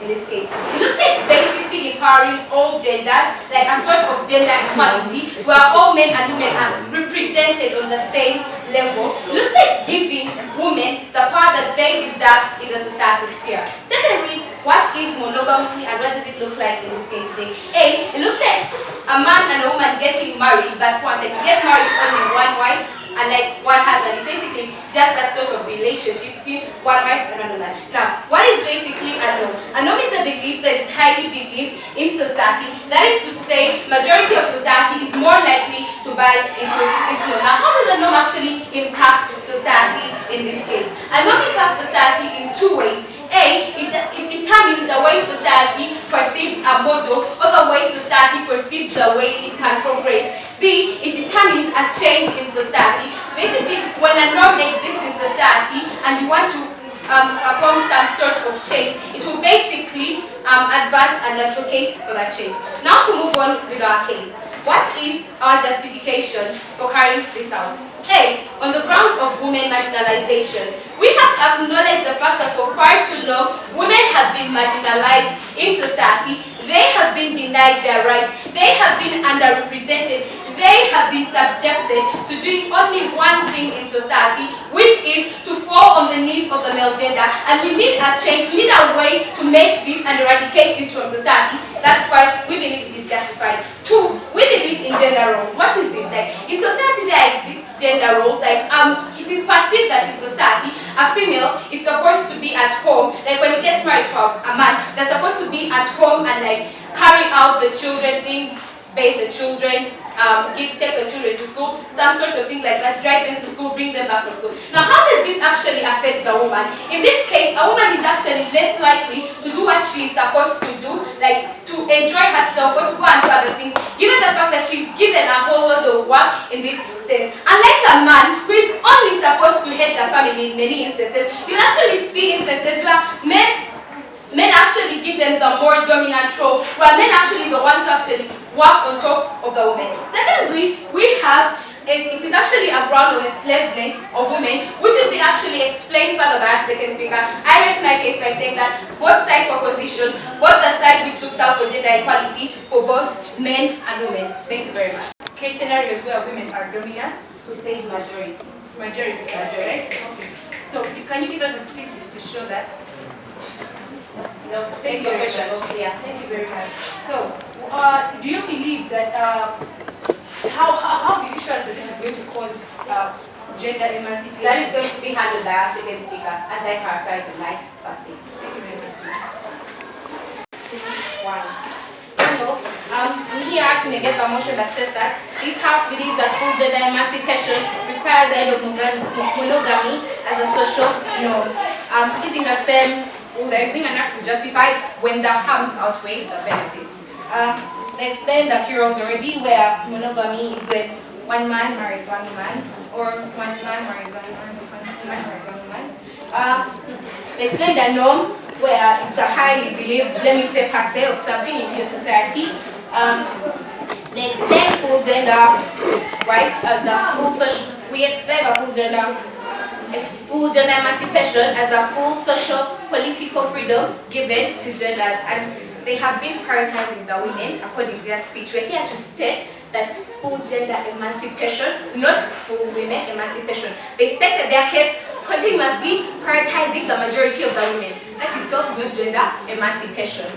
in this case? It looks like basically empowering all genders, like a sort of gender equality, where all men and women are represented on the same level. It looks like giving women the power that they deserve in the societal sphere. Secondly, what is monogamy and what does it look like in this case today? A, it looks like a man and a woman getting married, but once they get married to only one wife and like one husband. It's basically just that sort of relationship between one wife and another. Now, what is basically a norm? A norm is a belief that is highly believed in society. That is to say, majority of society is more likely to buy into this norm. Now, how does a norm actually impact society in this case? A norm impacts society in two ways. A, it determines the way society perceives a model, or the way society perceives the way it can progress. B, it determines a change in society. So basically, when a norm exists in society and you want to perform some sort of change, it will basically advance and advocate for that change. Now to move on with our case. What is our justification for carrying this out? A, on the grounds of women marginalization. We have to acknowledge the fact that for far too long, women have been marginalized in society. They have been denied their rights. They have been underrepresented. They have been subjected to doing only one thing in society, which is to fall on the needs of the male gender. And we need a change. We need a way to make this and eradicate this from society. That's why we believe it is justified. Two, we believe in gender roles. What is this? Like, in society there exists gender roles. Like, it is perceived that in society, a female is supposed to be at home. Like when he gets married to a man, they're supposed to be at home and like carry out the children things, bathe the children, take the children to school, some sort of thing like that, drive them to school, bring them back from school. Now, how does this actually affect the woman? In this case, a woman is actually less likely to do what she is supposed to do, like to enjoy herself or to go and do other things, given the fact that she's given a whole lot of work in this sense. Unlike the man, who is only supposed to head the family in many instances, you'll actually see instances where men actually give them the more dominant role, while men actually the ones who actually work on top of the women. Secondly, we have, it is actually a ground of enslavement of women, which will be actually explained further by our second speaker. I rest my case by saying that both side proposition, both the side which looks out for gender equality for both men and women. Thank you very much. Case scenarios where women are dominant? Who say majority? Majority, right? Okay. So can you give us the statistics to show that? No, thank you very much. Yeah. Thank you very much. So, do you believe that, how do you sure that this is going to cause gender emancipation? That is going to be handled by our second speaker, as I characterize in my first speech. Thank you very much. I'm here to negate the motion that says that this House believes that full gender emancipation requires the end of monogamy as a social norm. Using the same rule, the existing act is justified when the harms outweigh the benefits. They explained the key roles already, where monogamy is when one man marries one woman, or one man marries one man, one woman marries one woman. They explained the norm, where it's a highly believed, let me say, per se of something into your society. They explain full gender rights as the full social. We explain the full gender emancipation as a full social political freedom given to genders, and they have been prioritizing the women according to their speech. We're here to state that full gender emancipation, not full women emancipation. They stated their case continuously prioritizing the majority of the women. That itself is not gender emancipation.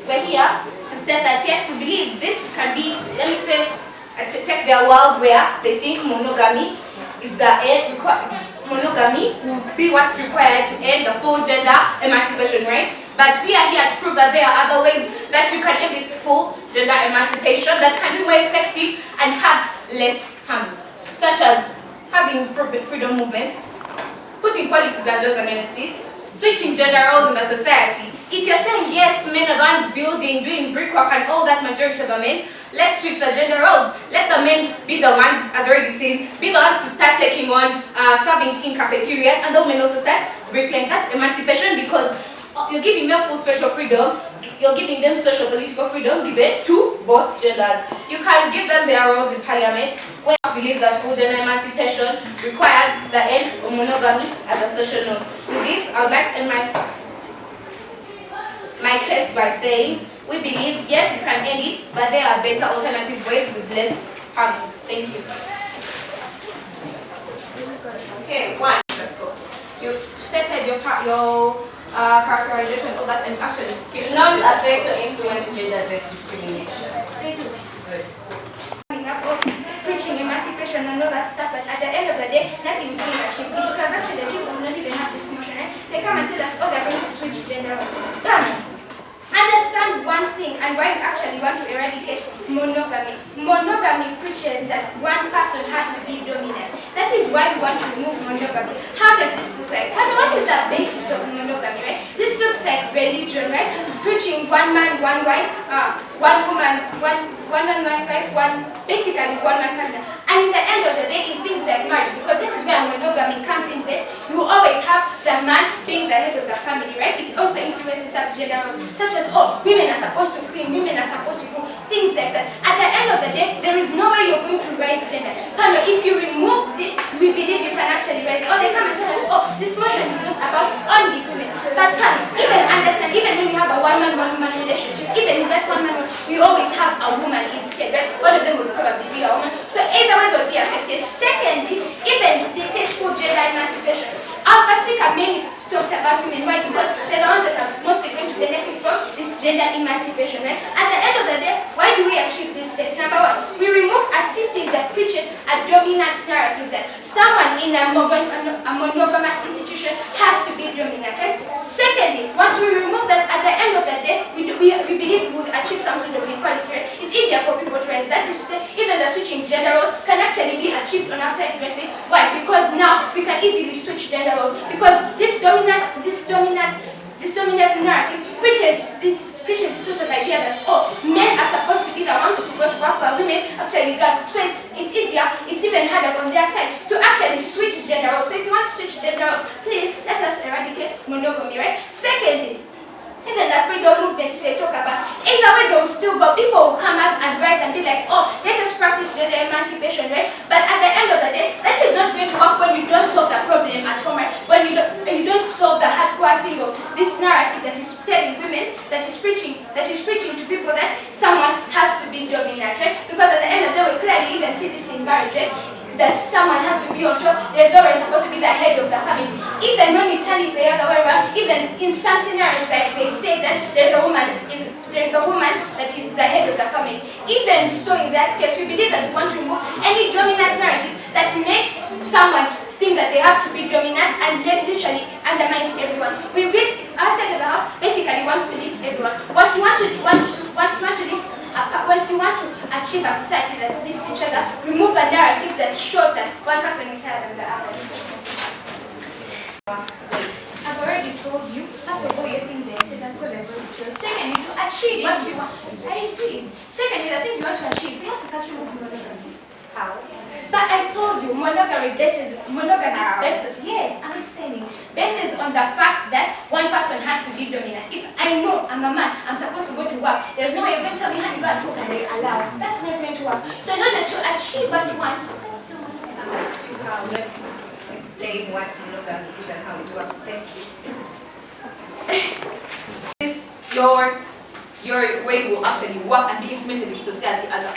We're here to state that yes, we believe this can be, let me say, to take their world where they think monogamy is the end, monogamy will be what's required to end the full gender emancipation, right? But we are here to prove that there are other ways that you can end this full gender emancipation that can be more effective and have less harms, such as having freedom movements, putting policies and laws against it, switching gender roles in the society. If you're saying yes, men are the ones building, doing brickwork and all that, majority of the men, let's switch the gender roles. Let the men be the ones, as already seen, be the ones to start taking on serving tea in cafeterias, and the women also start bricklaying. That's emancipation, because you're giving them full special freedom, you're giving them social political freedom given to both genders. You can give them their roles in parliament, where believes that full gender emancipation requires the end of monogamy as a social norm. With this, I would like to end my my case by saying we believe yes, you can end it, but there are better alternative ways with less harms. Thank you. Okay, one. Let's go. You stated your characterization of that, and actually skill. Norms affect or influence gender-based discrimination. They do. Good. Preaching emancipation and all that stuff, but at the end of the day, nothing is being achieved. If it was actually achieved, we would not even have this motion. Right? They come and tell us, oh, they're going to switch gender roles. Understand one thing and why you actually want to eradicate monogamy. Monogamy preaches that one person has to be dominant. That is why we want to remove monogamy. How does this look like? What is the basis of monogamy, right? This looks like religion, right? Preaching one man, one wife, one woman, one man, one wife, basically one man partner. And in the end of the day, in things like marriage, because this is where monogamy comes in best, you always have the man being the head of the family, right? It also influences gender roles, such as, oh, women are supposed to clean, women are supposed to cook, things like that. At the end of the day, there is no way you're going to raise gender. Pano, if you remove this, we believe you can actually raise. Oh, they come and tell us, oh, this motion is not about only women. But Pano, even understand, even when we have a one-man, one-woman relationship, even in that one-man, we always have a woman instead, right? One of them would probably be a woman. So either way, they'll be affected. Secondly, even they say full gender emancipation. Our first speaker mainly talked about women. Why? Because they're the ones that are mostly going to benefit from this gender emancipation, right? At the end of the day, why do we achieve this best? Number one, we remove a system that preaches a dominant narrative that someone in a monogamous institution has to be dominant, right? Secondly, once we remove that, at the end of the day, we believe we would achieve some sort of equality, right? It's easier for people to rise. That is to say, even the switching gender roles can actually be achieved on our side directly. Why? Because now we can easily switch gender roles. Because this dominant narrative preaches this sort of idea that, oh, men are supposed to be the ones to go to work while women actually don't. So it's easier, it's even harder on their side to actually switch gender roles. So if you want to switch gender roles, please let us eradicate monogamy, right? Secondly, even the freedom movements they talk about, either way they'll still go. People will come up and rise and be like, oh, let us practice gender emancipation, right? But at the end of the day, that is not going to work when you don't solve the problem at home, right? When you don't solve the hardcore thing of this narrative that is telling women, that is preaching to people that someone has to be dominant, right? Because at the end of the day, we clearly even see this in marriage, right? That someone has to be on top, there's always supposed to be the head of the family. Even when we turn it the other way around, even in some scenarios like they say that there's a woman that is the head of the family. Even so in that case, we believe that we want to remove any dominant narrative that makes someone seem that they have to be dominant and then literally undermines everyone. Our side of the house basically wants to lift everyone. Once you want to achieve a society that lifts each other, remove a narrative that shows that one person is higher than the other. I've already told you, first of all, your things are status quo level. Secondly, to achieve what you want. I did. Secondly, the things you want to achieve, you have to first remove monogamy. How? But I told you, monogamy bases, yes, I'm explaining, bases on the fact that one person has to be dominant. If I know I'm a man, I'm supposed to go to work, there's no way you're going to tell me, honey, go and cook and they allow. That's not going to work. So in order to achieve what you want, let's do monogamy. I'll ask you how. Let's explain what monogamy is and how it works. Thank you. Your way will actually work and be implemented in society at a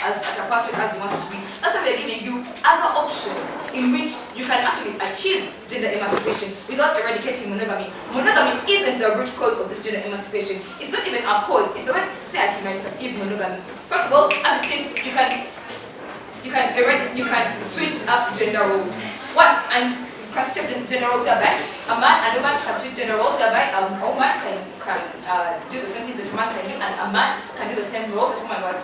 fast rate as you want it to be. That's why we are giving you other options in which you can actually achieve gender emancipation without eradicating monogamy. Monogamy isn't the root cause of this gender emancipation. It's not even our cause. It's the way society might perceive monogamy. First of all, as you said, you can switch up gender roles. You can switch gender roles whereby a man and a woman can switch gender roles whereby a woman can do the same things that a man can do, and a man can do the same roles that a woman was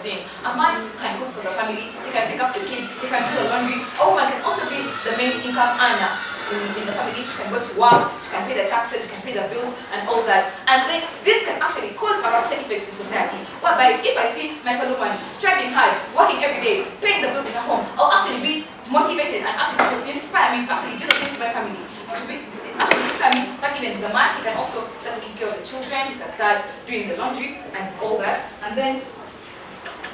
doing. A man can cook for the family, he can pick up the kids, he can do the laundry. A woman can also be the main income earner in the family. She can go to work, she can pay the taxes, she can pay the bills and all that. And then this can actually cause a rupture effect in society. Whereby if I see my fellow man striving hard, working every day, paying the bills in her home, I'll actually be motivated and actually to inspire me to actually do the same for my family. Actually inspire me, but even the man, he can also start taking care of the children, he can start doing the laundry and all that. And then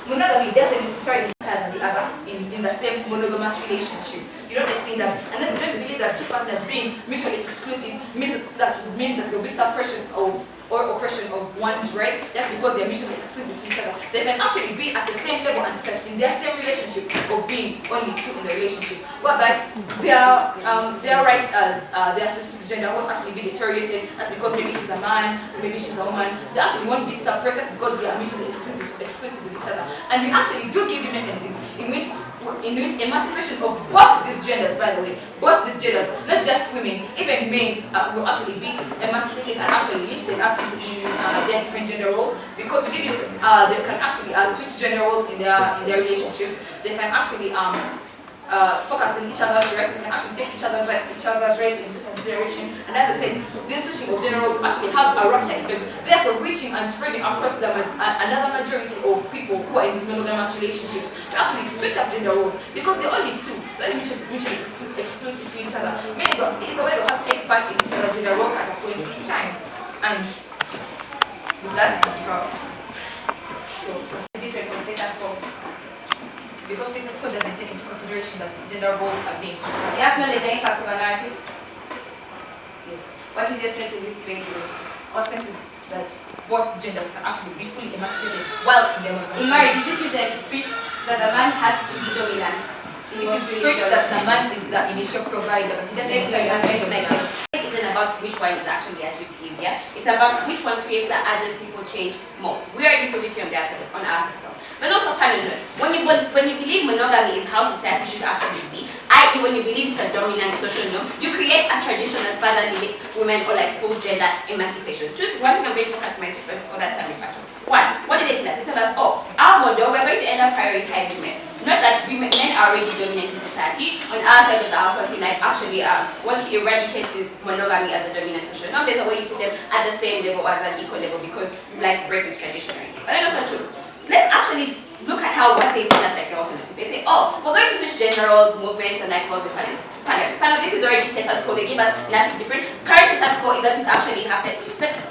monogamy doesn't necessarily have the other in the same monogamous relationship. you don't explain that. And then we don't believe that two partners being mutually exclusive means that there will be suppression of or oppression of one's rights just because they are mutually exclusive to each other. They can actually be at the same level and status in their same relationship of being only two in the relationship. But their rights as their specific gender won't actually be deteriorated. That's because maybe he's a man or maybe she's a woman. They actually won't be suppressed just because they are mutually exclusive with each other. And we actually do give you mechanisms in which emancipation of both these genders, by the way, both these genders, not just women, even men will actually be emancipated and actually live set up in their different gender roles, because we give you, they can actually switch gender roles in their relationships. They can actually focus on each other's rights. We can actually take each other's rights into consideration. And as I said, this switching of gender roles actually have a rupture effect, therefore reaching and spreading across another majority of people who are in these monogamous relationships to actually switch up gender roles, because they're only two, they're mutually exclusive to each other. Meaning that either way they'll have to take part in each other's gender roles at a point in time. And with that, so different from status quo. Because status quo doesn't take into consideration that gender roles are being switched. Do you acknowledge the impact of a narrative? Yes. What is your sense in this debate? Our sense is that both genders can actually be fully emancipated while in their In marriage, is it preach that the man has to be dominant? It is preached that the man is the initial provider, but it doesn't necessarily It isn't about which one is actually achieved easier. It's about which one creates the urgency for change more. We are in equality on our side. But also, when you believe monogamy is how society should actually be, i.e. when you believe it's a dominant social norm, you create a tradition that further limits women or like full gender emancipation. Truth, one thing I'm going to focus my speech for that time factor. One, what did they tell us? They told us, oh, our model, we're going to end up prioritizing men. Not that men are already dominant in society. On our side of the house, once you eradicate this monogamy as a dominant social norm, there's a way you put them at the same level as an equal level, because you like break this tradition. But that's not true. Let's actually look at what they tell us like the alternative. They say, oh, we're going to switch gender roles, movements, and like cause the panel. This is already status quo. They give us nothing different. Current status quo is what is actually happening.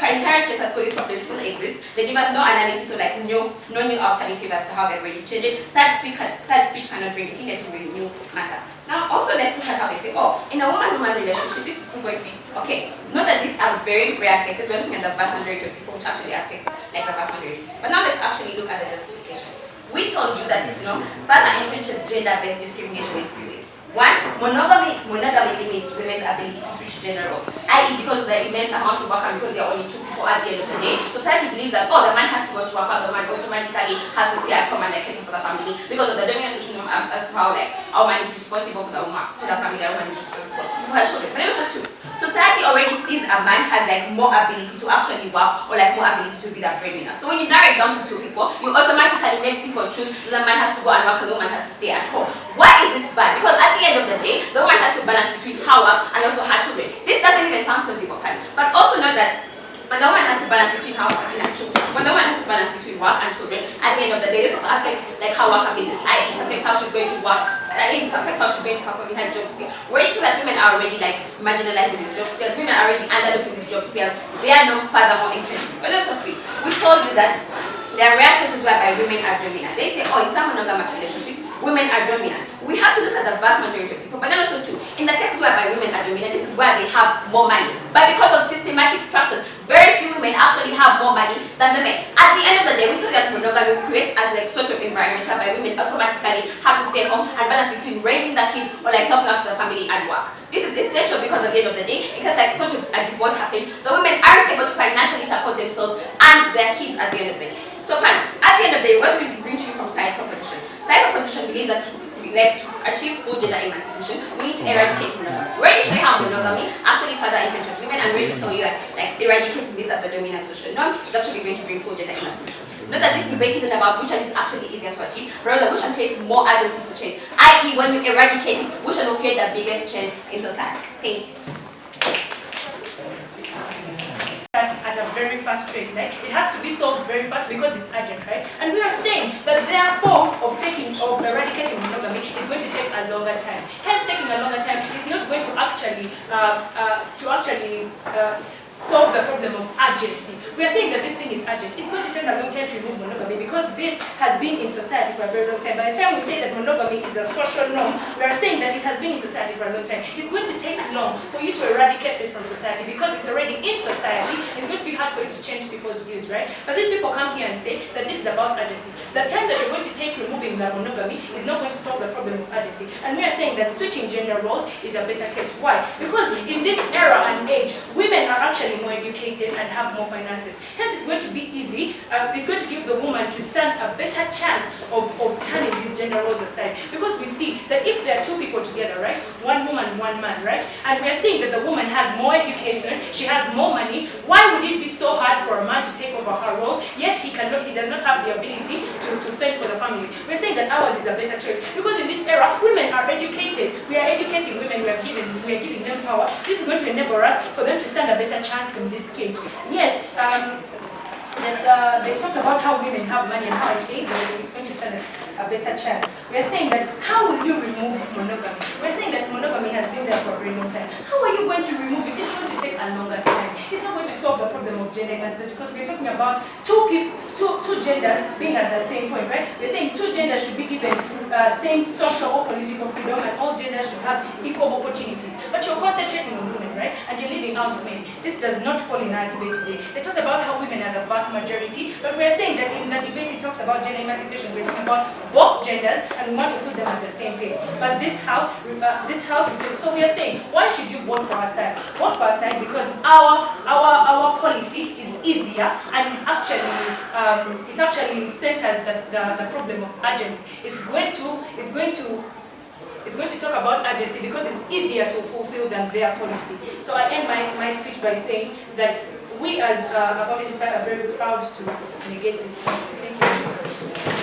Current status quo, this problem still exists. They give us no analysis, so like no new alternative as to how they're going to change it. Third speech cannot bring it in to bring new matter. Now, also let's look at how they say, oh, in a woman-woman relationship, this is still going to be okay. Note that these are very rare cases. We're looking at the vast majority of people, which actually affects like the vast majority. But now let's actually look at the justification. We told you that this further entrenches gender-based discrimination in 3 ways. One, monogamy limits women's ability to switch gender roles, i.e. because of the immense amount of work and because there are only two people at the end of the day. Society believes that, oh, the man has to go to work, or the man automatically has to stay at home and like cater for the family because of the dominant social norm as to how man is responsible for the family, the woman is responsible for her children. But also too, society already sees a man has like more ability to actually work or like more ability to be the breadwinner. So when you narrow it down to two people, you automatically make people choose that the man has to go and work and the woman has to stay at home. Why is this bad? Because at the end of the day, the woman has to balance between her work and also her children. This doesn't even sound plausible, but also know that when the woman has to balance between her work and her children, when the woman has to balance between work and children, at the end of the day, this also affects like her work ability. It affects how she's going to work. It affects how she's going to perform in her job sphere. Already to that women are already like marginalized in these job spheres. Women are already underlooked in these job spheres. They are no furthermore interested. But also three, we told you that there are rare cases whereby women are dominant. They say, oh, in some monogamous relationships, women are dominant. We have to look at the vast majority of people, but then also too, in the cases whereby women are dominant, this is where they have more money. But because of systematic structures, very few women actually have more money than the men. At the end of the day, we told that monogamy creates a like sort of environment whereby women automatically have to stay home and balance between raising their kids or like helping out the family and work. This is essential because at the end of the day, because like sort of a divorce happens, the women aren't able to financially support themselves and their kids at the end of the day. So at the end of the day, what do we bring to you from side proposition? Side proposition believes that to achieve full gender emancipation, we need to eradicate monogamy. We're already showing how monogamy actually further entrenches women, and we're already telling you that like eradicating this as a dominant social norm is actually going to bring full gender emancipation. Note that this debate isn't about which one is actually easier to achieve, but rather which one creates more urgency for change. I.e., when you eradicate it, which one will create the biggest change in society? Thank you. At a very fast rate, right? It has to be solved very fast because it's urgent, right? And we are saying that therefore eradicating monogamy is going to take a longer time. Hence, taking a longer time is not going to actually solve the problem of urgency. We are saying that this thing is urgent. It's going to take a long time to remove monogamy because this has been in society for a very long time. By the time we say that monogamy is a social norm, we are saying that it has been in society for a long time. It's going to take long for you to eradicate this from society because it's already in society. It's going to be hard for you to change people's views, right? But these people come here and say that this is about urgency. The time that you're going to take removing the monogamy is not going to solve the problem of urgency. And we are saying that switching gender roles is a better case. Why? Because in this era and age, women are actually more educated and have more finances. Hence, it's going to be easy. It's going to give the woman to stand a better chance of turning these gender roles aside. Because we see that if there are two people together, right? One woman, one man, right? And we're seeing that the woman has more education, she has more money. Why would it be so hard for a man to take over her roles, yet he does not have the ability to fend for the family? We're saying that ours is a better choice. Because in this era, women are educated. We are educating women, we are giving them power. This is going to enable us for them to stand a better chance in this case. Yes, they talked about how women have money and how I say that it's going to stand a better chance. We're saying that how will you remove monogamy? We're saying that monogamy has been there for a very long time. How are you going to remove it? It's going to take a longer time. It's not going to solve the problem of gender inequality because we're talking about two genders being at the same point, right? We're saying two genders should be given same social or political freedom and all genders should have equal opportunities. But you're concentrating on women, right? And you're leaving out men. This does not fall in our debate today. They talked about how women are the vast majority, but we're saying that in the debate it talks about gender emancipation. We're talking about both genders and we want to put them at the same place. But this house, so we are saying, why should you vote for our side? Vote for our side because our policy is easier and it actually centers the problem of urgency. It's going to talk about urgency because it's easier to fulfill than their policy. So I end my speech by saying that we as a community are very proud to negate this. Thank you.